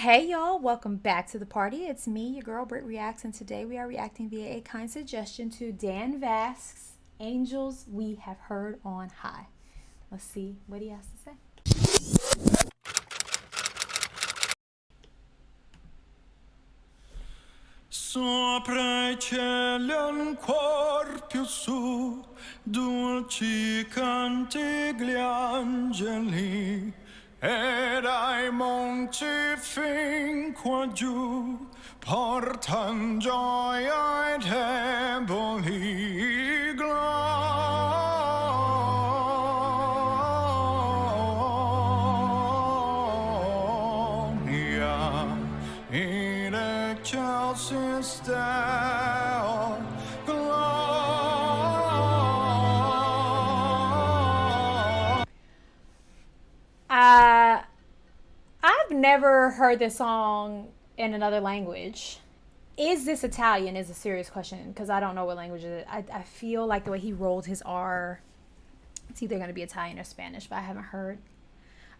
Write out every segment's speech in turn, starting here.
Hey y'all, welcome back to the party. It's me, your girl BrittReacts, and today we are reacting via a kind suggestion to Dan Vasc's Angels We Have Heard on High. Let's see what he has to say. Sopra i cieli ancor più su, dolci canti gli angeli, e dai monti fin qua giù, portan gioia ai deboli, gloria in excelsis Deo, I've never heard this song in another language. Is this Italian is a serious question because I don't know what language it is. I feel like the way he rolled his R, it's either going to be Italian or Spanish, but I haven't heard.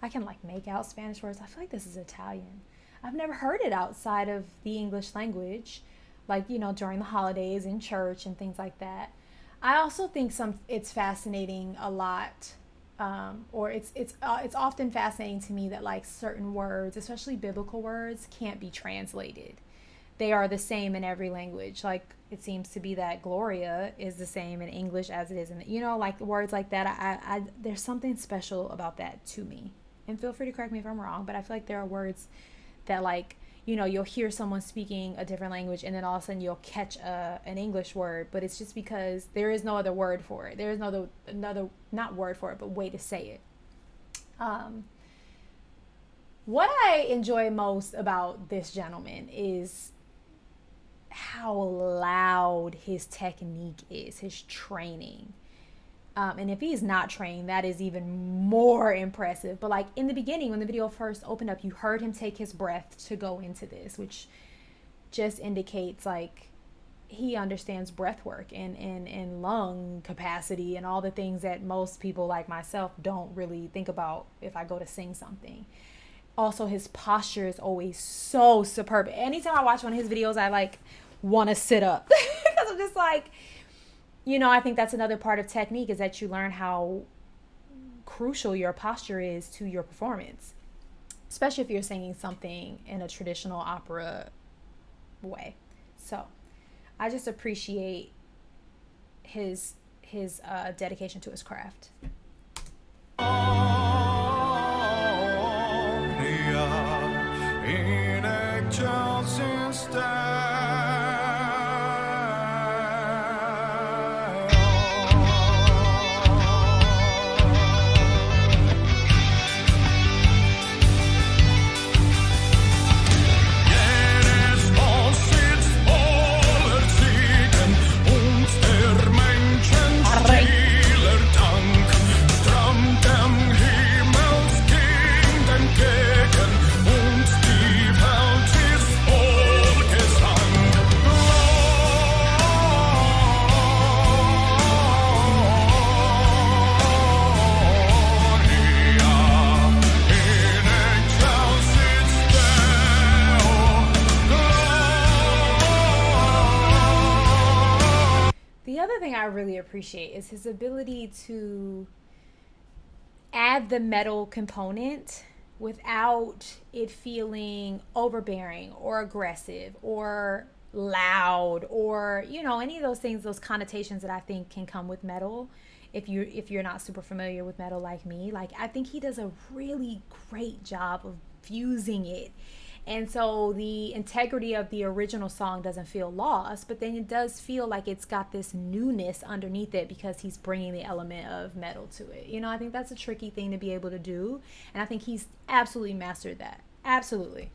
I can like make out Spanish words. I feel like this is Italian. I've never heard it outside of the English language, like, you know, during the holidays in church and things like that. I also think it's fascinating a lot, or it's often fascinating to me that like certain words, especially biblical words, can't be translated. They are the same in every language. Like it seems to be that Gloria is the same in English as it is in, you know, like words like that. I there's something special about that to me. And feel free to correct me if I'm wrong, but I feel like there are words that, like, you know, you'll hear someone speaking a different language and then all of a sudden you'll catch an English word, but it's just because there is no other word for it. There is no another, not word for it, but way to say it. What I enjoy most about this gentleman is how loud his technique is, his training. And if he's not trained, that is even more impressive. But like in the beginning, when the video first opened up, you heard him take his breath to go into this, which just indicates like he understands breath work and lung capacity and all the things that most people like myself don't really think about if I go to sing something. Also, his posture is always so superb. Anytime I watch one of his videos, I like want to sit up because I'm just like, you know, I think that's another part of technique, is that you learn how crucial your posture is to your performance, especially if you're singing something in a traditional opera way. So I just appreciate his dedication to his craft. in excelsis Deo. The other thing I really appreciate is his ability to add the metal component without it feeling overbearing or aggressive or loud, or, you know, any of those things, those connotations that I think can come with metal if you're not super familiar with metal like me. Like, I think he does a really great job of fusing it. And so the integrity of the original song doesn't feel lost, but then it does feel like it's got this newness underneath it because he's bringing the element of metal to it. You know, I think that's a tricky thing to be able to do, and I think he's absolutely mastered that. Absolutely.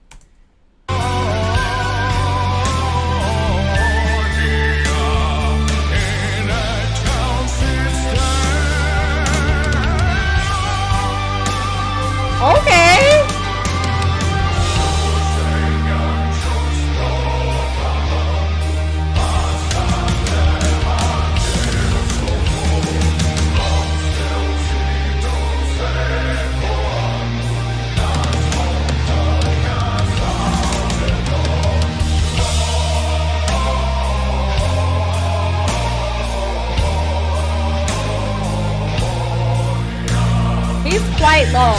Okay. low.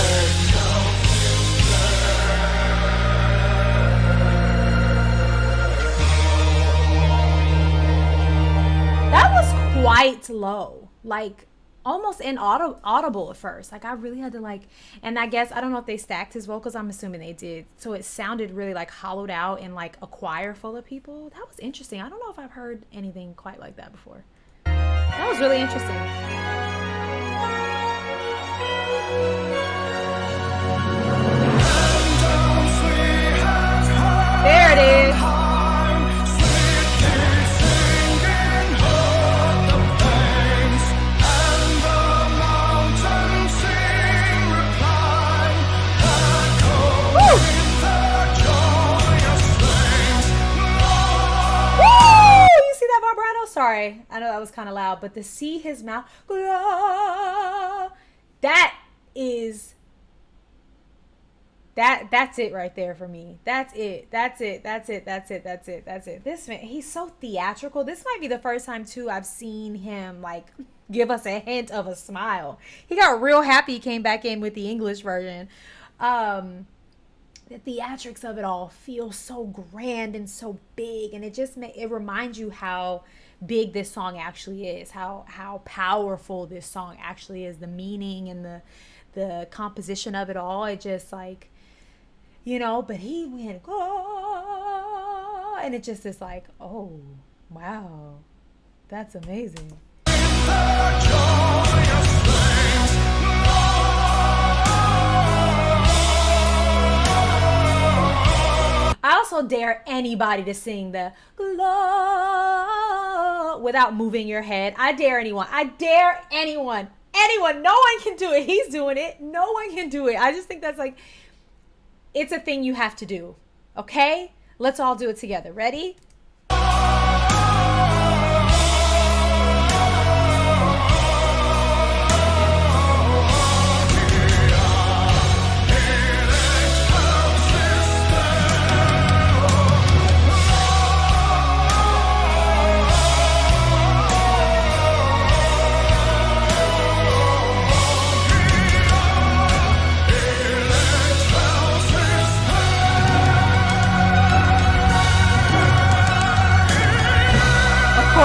That was quite low, like almost inaudible at first. Like I really had to like, and I guess I don't know if they stacked his vocals. I'm assuming they did, so it sounded really like hollowed out in like a choir full of people. That was interesting. I don't know if I've heard anything quite like that before. That was really interesting. There it is. Sorry, I know that was kind of loud, but to see his mouth, that is, that's it right there for me. That's it. This man, he's so theatrical. This might be the first time too I've seen him like give us a hint of a smile. He got real happy, came back in with the English version. The theatrics of it all feels so grand and so big, and it reminds you how big this song actually is, how powerful this song actually is, the meaning and the composition of it all. It just like, you know, but he went, oh, and it just is like, oh wow, that's amazing. I also dare anybody to sing the glow without moving your head. I dare anyone. I dare anyone. Anyone. No one can do it. He's doing it. No one can do it. I just think that's like, it's a thing you have to do. Okay? Let's all do it together. Ready?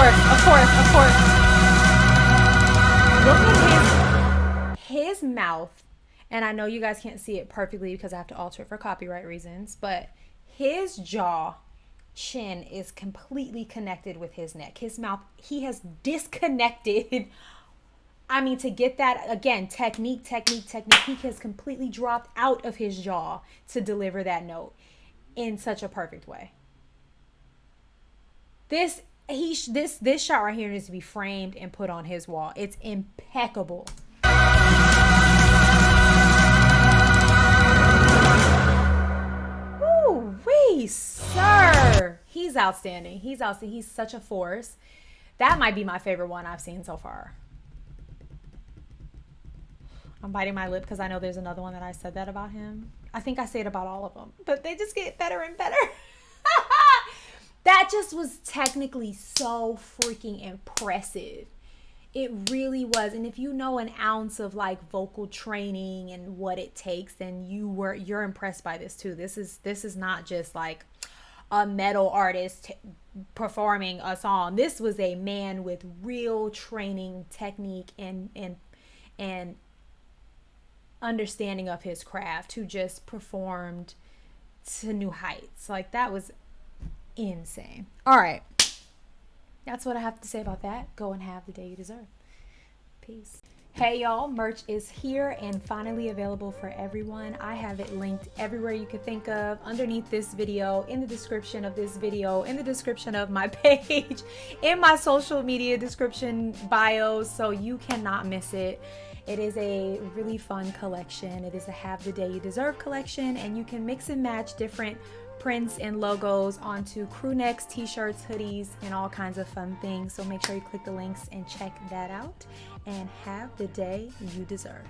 Of course. Look at his mouth, and I know you guys can't see it perfectly because I have to alter it for copyright reasons, but his jaw, chin is completely connected with his neck. His mouth, he has disconnected. I mean, to get that, again, technique. He has completely dropped out of his jaw to deliver that note in such a perfect way. This shot right here needs to be framed and put on his wall. It's impeccable. Ooh wee, sir. He's outstanding. He's such a force. That might be my favorite one I've seen so far. I'm biting my lip because I know there's another one that I said that about him. I think I say it about all of them, but they just get better and better. That just was technically so freaking impressive. It really was. And if you know an ounce of like vocal training and what it takes, then you're impressed by this too. This is not just like a metal artist performing a song. This was a man with real training, technique, and understanding of his craft who just performed to new heights. Like that was insane. All right, that's what I have to say about that. Go and have the day you deserve. Peace. Hey y'all, merch is here and finally available for everyone. I have it linked everywhere you could think of, underneath this video, in the description of this video, in the description of my page, in my social media description bios, so you cannot miss it. It is a really fun collection. It is a Have the Day You Deserve collection, and you can mix and match different prints and logos onto crew necks, t-shirts, hoodies, and all kinds of fun things. So make sure you click the links and check that out, and have the day you deserve.